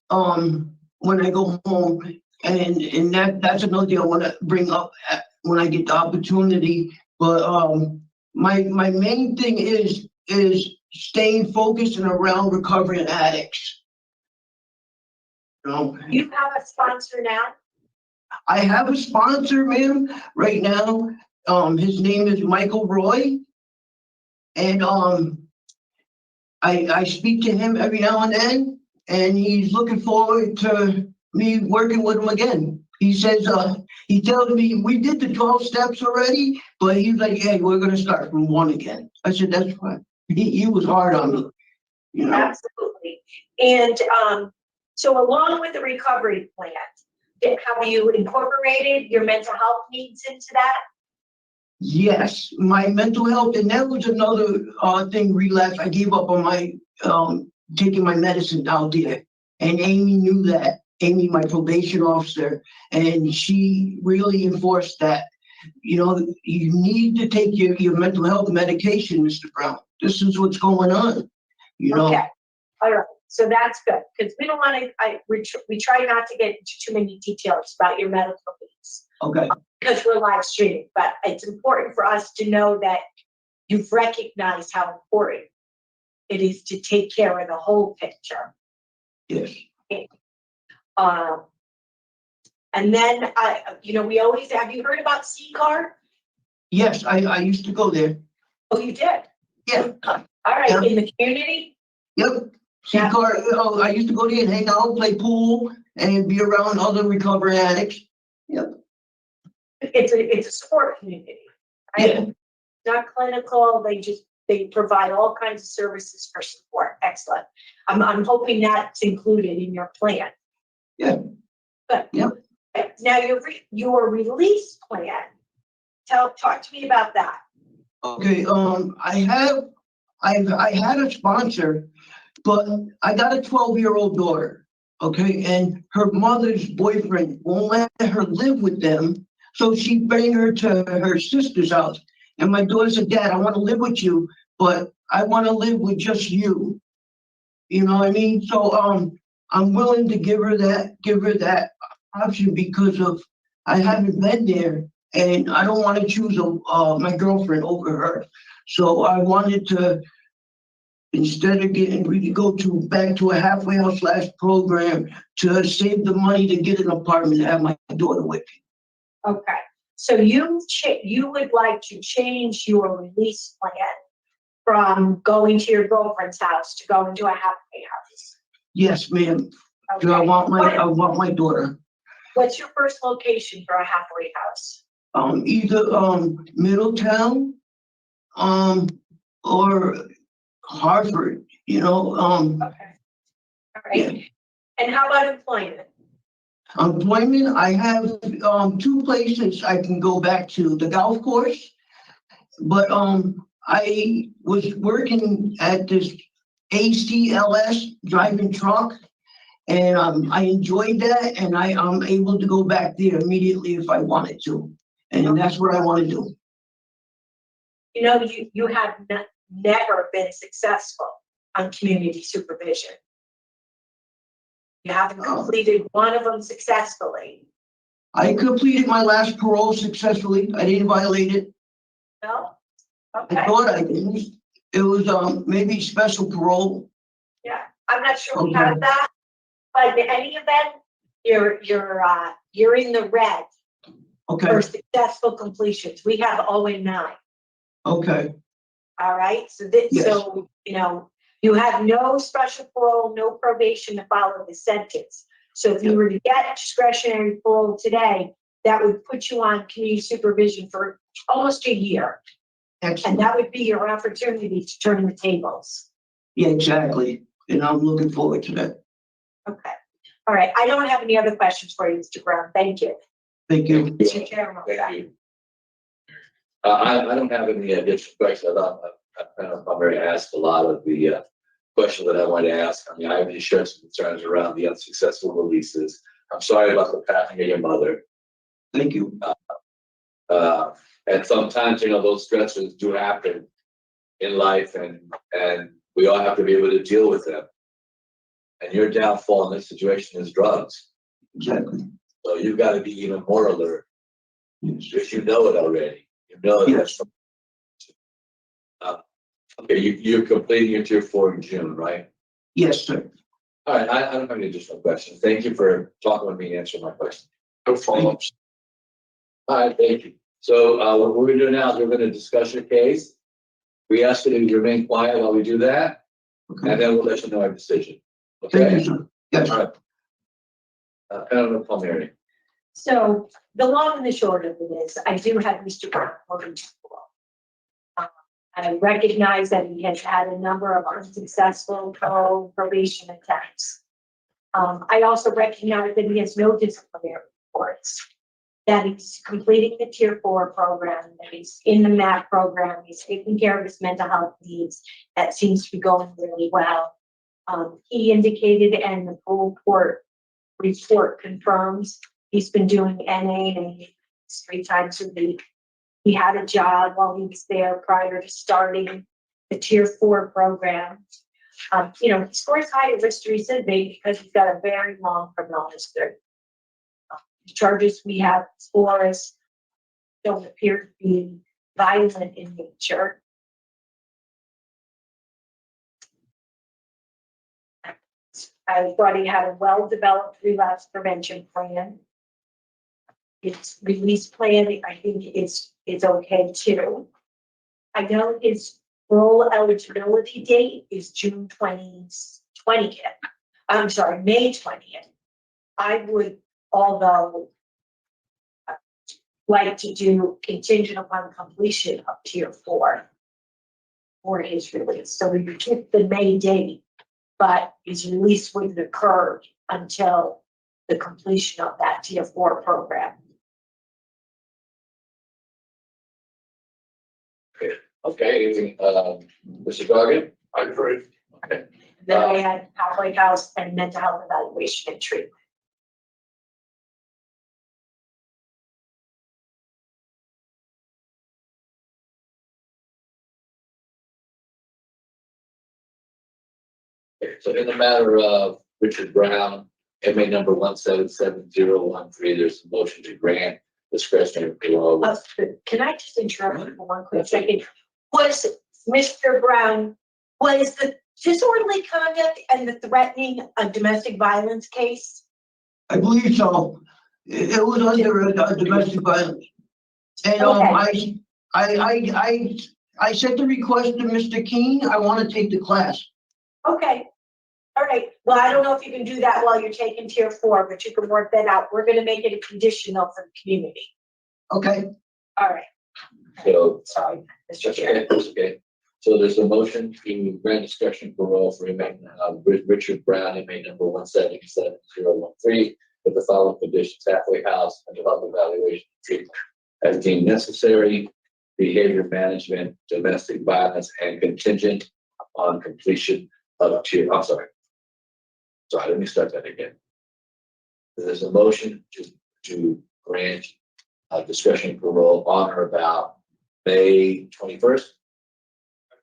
when I go home. And that's another thing I want to bring up when I get the opportunity. But my main thing is staying focused and around recovering addicts. You know, You have a sponsor now? I have a sponsor, ma'am, right now. His name is Michael Roy, and I speak to him every now and then, and he's looking forward to me working with him again. He says, he tells me we did the 12 steps already, but he's like, hey, we're gonna start from 1 again. I said, that's fine. He was hard on me, you know. Absolutely. And so along with the recovery plan, have you incorporated your mental health needs into that? Yes, my mental health, and that was another thing, relapse. I gave up on my taking my medicine out there. And Amy knew that. Amy, my probation officer, and she really enforced that. You know, you need to take your mental health medication, Mr. Brown. This is what's going on. You know. Okay. All right. So that's good, because we don't want to, we try not to get into too many details about your medical needs. Okay. Because we're live streaming, but it's important for us to know that you've recognized how important it is to take care of the whole picture. Yes. And then we always, have you heard about CCAR? Yes, I used to go there. Oh, you did? Yeah. All right, Yeah. in the community? Yep. Yeah. I used to go there and hang out, play pool, and be around other recovering addicts. Yep. It's a support community, right? Yeah. Not clinical, they provide all kinds of services for support. Excellent. I'm hoping that's included in your plan. Yeah. Good. Yep. Now your release plan, talk to me about that. Okay, I had a sponsor, but I got a 12-year-old daughter, okay, and her mother's boyfriend won't let her live with them, so she bring her to her sister's house. And my daughter said, Dad, I want to live with you, but I want to live with just you. You know what I mean? So I'm willing to give her that option because of I haven't been there, and I don't want to choose my girlfriend over her. So I wanted to, instead of go back to a halfway house / program, to save the money to get an apartment to have my daughter with me. Okay, so you would like to change your release plan from going to your girlfriend's house to going to a halfway house? Yes, ma'am. Okay. I want my daughter. What's your first location for a halfway house? Either Middletown, or Harvard. You know. Okay. All right. Yeah. And how about employment? Employment, I have 2 places I can go back to. The golf course, but I was working at this ACLS driving truck, and I enjoyed that, and I'm able to go back there immediately if I wanted to, and that's what I want to do. You know, you have never been successful on community supervision. You haven't completed one of them successfully. I completed my last parole successfully. I didn't violate it. No? Okay. I thought I didn't. It was maybe special parole. Yeah, I'm not sure we have that, but in any event, you're in the red Okay. for successful completions. We have 0-9. Okay. All right. So Yes. So you have no special parole, no probation to follow the sentence. So if you were to get discretionary parole today, that would put you on community supervision for almost a year. Excellent. And that would be your opportunity to turn the tables. Yeah, exactly. And I'm looking forward to that. Okay. All right. I don't have any other questions for you, Mr. Brown. Thank you. Thank you. Mr. Chairman. Thank you. I don't have any additional questions. I'm already asked a lot of the questions that I want to ask. I mean, I have shared some concerns around the unsuccessful releases. I'm sorry about the passing of your mother. Thank you. And sometimes, you know, those stresses do happen in life, and we all have to be able to deal with them. And your downfall in this situation is drugs. Exactly. So you've got to be even more alert Yes. because you know it already. You know it. Yes. Okay, you're completing your tier 4 in June, right? Yes, sir. All right, I don't have any additional questions. Thank you for talking with me and answering my question. No follow-ups. All right, thank you. So what we're gonna do now is we're gonna discuss your case. We ask you to remain quiet while we do that, and Okay. then we'll let you know our decision. Thank you, Okay? sir. Yes. All right. Councilman Palmieri. So the long and the short of it is, I do have Mr. Brown moving to parole. I recognize that he has had a number of unsuccessful parole probation attempts. I also recognize that he has no disciplinary reports, that he's completing the tier 4 program, that he's in the MAP program, he's taking care of his mental health needs. That seems to be going really well. He indicated, and the parole court report confirms, he's been doing NA and 3 times a week. He had a job while he was there prior to starting the tier 4 program. You know, he scores high at risk to recidivate because he's got a very long criminal history. The charges we have for us don't appear to be violent in nature. I thought he had a well-developed relapse prevention plan. Its release plan, I think, is okay too. I know his parole eligibility date is June 20th. I'm sorry, May 20th. I would, although, like to do contingent upon completion of tier 4 for his release. So we would keep the May date, but his release wouldn't occur until the completion of that tier 4 program. Okay, Mr. Gargan? I agree. Okay. Then I had halfway house and mental health evaluation and treatment. Okay, so in the matter of Richard Brown, MA number 177013, there's a motion to grant discretionary parole. Can I just interrupt you for one quick second? Was Mr. Brown, was the disorderly conduct and the threatening a domestic violence case? I believe so. It was under a domestic violence. And Okay. I sent the request to Mr. Keene. I want to take the class. Okay. All right. Well, I don't know if you can do that while you're taking tier 4, but you can work that out. We're going to make it a conditional for the community. Okay. All right. So, Sorry, Mr. that's Chair. okay, that's okay. So there's a motion to grant discretionary parole for Richard Brown, MA number 177013, with the following conditions: halfway house, mental health evaluation, treatment as deemed necessary, behavior management, domestic violence, and contingent on completion of tier. I'm sorry. Sorry, let me start that again. There's a motion to grant discretionary parole on or about May 21st.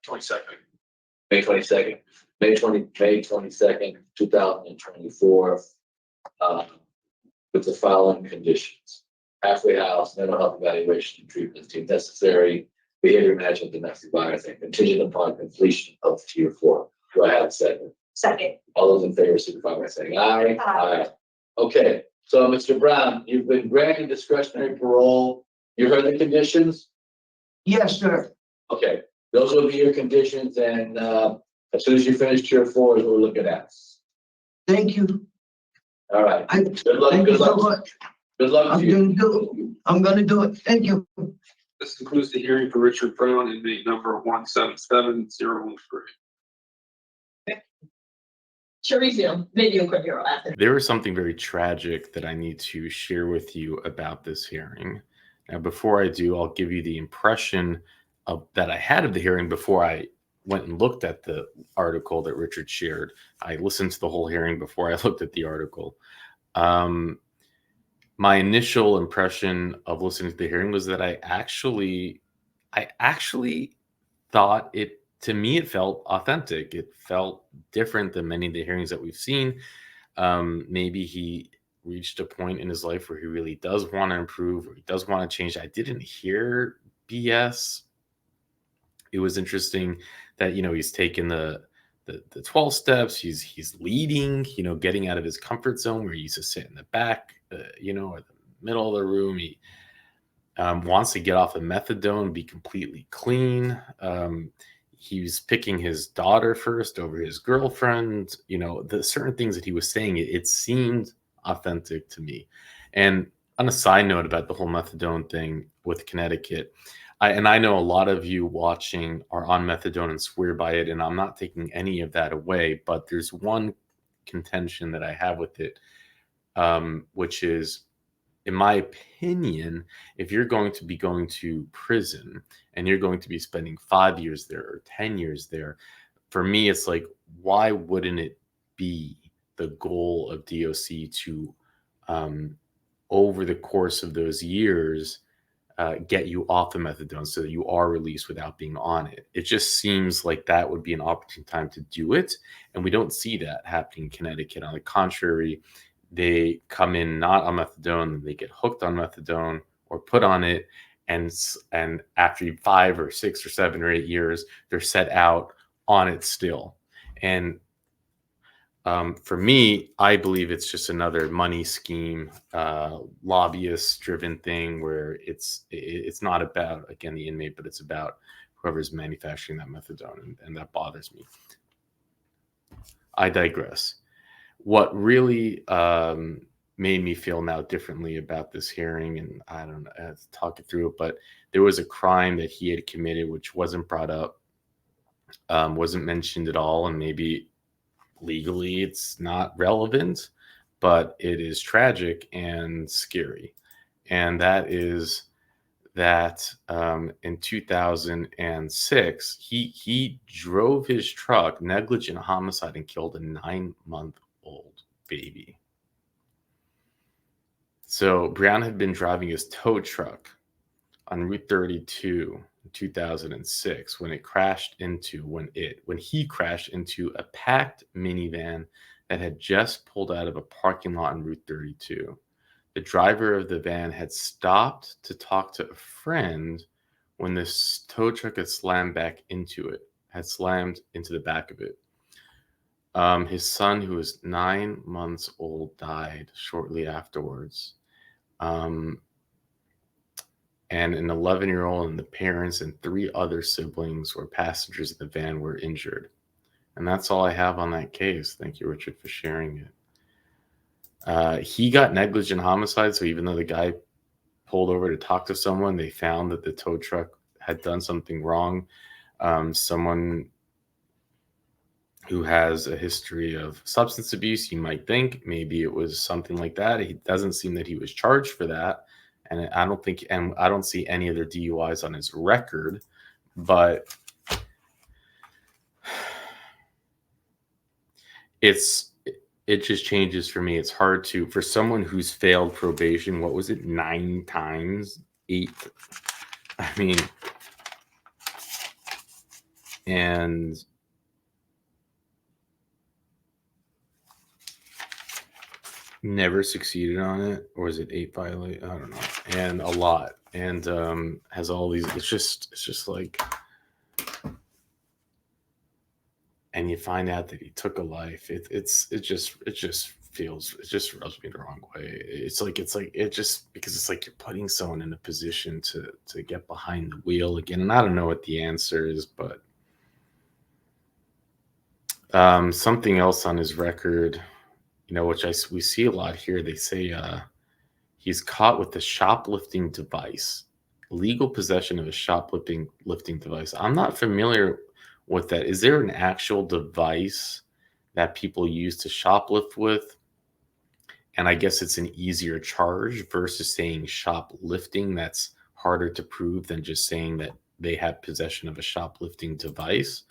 22nd. May 22nd, May 22nd, 2024, with the following conditions: halfway house, mental health evaluation and treatment deemed necessary, behavior management, domestic violence, and contingent upon completion of tier 4. Do I have a second? Second. All those in favor signify by saying aye. Aye. Okay, so Mr. Brown, you've been granted discretionary parole. You heard the conditions? Yes, sir. Okay, those will be your conditions, and as soon as you finish tier 4 is what we're looking at. Thank you. All right. Good luck. Thank you Good so luck. much. Good luck to you. I'm gonna do it. Thank you. This concludes the hearing for Richard Brown, inmate number 177013. Chorizo, video career after. There was something very tragic that I need to share with you about this hearing. Now, before I do, I'll give you the impression that I had of the hearing before I went and looked at the article that Richard shared. I listened to the whole hearing before I looked at the article. My initial impression of listening to the hearing was that I actually thought to me, it felt authentic. It felt different than many of the hearings that we've seen. Maybe he reached a point in his life where he really does want to improve, or he does want to change. I didn't hear BS. It was interesting that, he's taken the 12 steps. He's leading, getting out of his comfort zone where he used to sit in the back, or the middle of the room. He wants to get off of methadone, be completely clean. He was picking his daughter first over his girlfriend. The certain things that he was saying, it seemed authentic to me. And on a side note about the whole methadone thing with Connecticut, I know a lot of you watching are on methadone and swear by it, and I'm not taking any of that away, but there's one contention that I have with it, which is, in my opinion, if you're going to be going to prison and you're going to be spending 5 years there or 10 years there, for me, it's like, why wouldn't it be the goal of DOC to, over the course of those years, get you off the methadone so that you are released without being on it? It just seems like that would be an opportune time to do it. And we don't see that happening in Connecticut. On the contrary, they come in not on methadone, they get hooked on methadone or put on it. And after 5 or 6 or 7 or 8 years, they're set out on it still. And for me, I believe it's just another money scheme, lobbyist driven thing where it's not about, again, the inmate, but it's about whoever's manufacturing that methadone. And that bothers me. I digress. What really made me feel now differently about this hearing, and I don't know, I have to talk it through, but there was a crime that he had committed which wasn't brought up, wasn't mentioned at all, and maybe legally it's not relevant, but it is tragic and scary. And that is that in 2006, he drove his truck, negligent homicide, and killed a 9-month-old baby. So Brown had been driving his tow truck on Route 32 in 2006 when he crashed into a packed minivan that had just pulled out of a parking lot on Route 32. The driver of the van had stopped to talk to a friend when this tow truck had slammed into the back of it. His son, who was 9 months old, died shortly afterwards. And an 11-year-old and the parents and 3 other siblings or passengers in the van were injured. And that's all I have on that case. Thank you, Richard, for sharing it. He got negligent homicide, so even though the guy pulled over to talk to someone, they found that the tow truck had done something wrong. Someone who has a history of substance abuse, you might think maybe it was something like that. It doesn't seem that he was charged for that. And I don't see any other DUIs on his record, but it just changes for me. It's hard for someone who's failed probation, what was it, 9 times, 8? I mean, and never succeeded on it, or is it 8 violate? I don't know. And a lot, and has all these. It's just like, and you find out that he took a life. It just rubs me the wrong way. It's like because it's like you're putting someone in a position to get behind the wheel again. And I don't know what the answer is, but something else on his record, which we see a lot here. They say he's caught with a shoplifting device, legal possession of a shoplifting device. I'm not familiar with that. Is there an actual device that people use to shoplift with. And I guess it's an easier charge versus saying shoplifting. That's harder to prove than just saying that they had possession of a shoplifting device.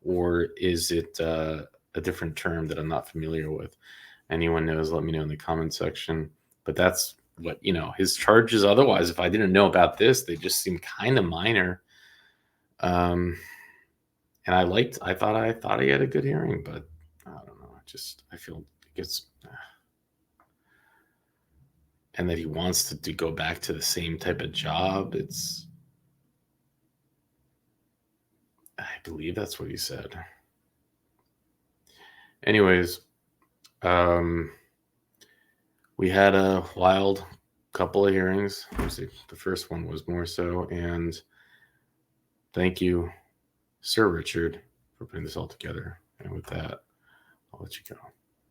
Or is it a different term that I'm not familiar with? Anyone knows, let me know in the comment section. But that's what, his charges otherwise, if I didn't know about this, they just seem kind of minor. And I thought he had a good hearing, but I don't know. I feel it gets, and that he wants to go back to the same type of job. I believe that's what he said. Anyways, we had a wild couple of hearings. The first one was more so, and thank you, Sir Richard, for putting this all together. And with that, I'll let you go.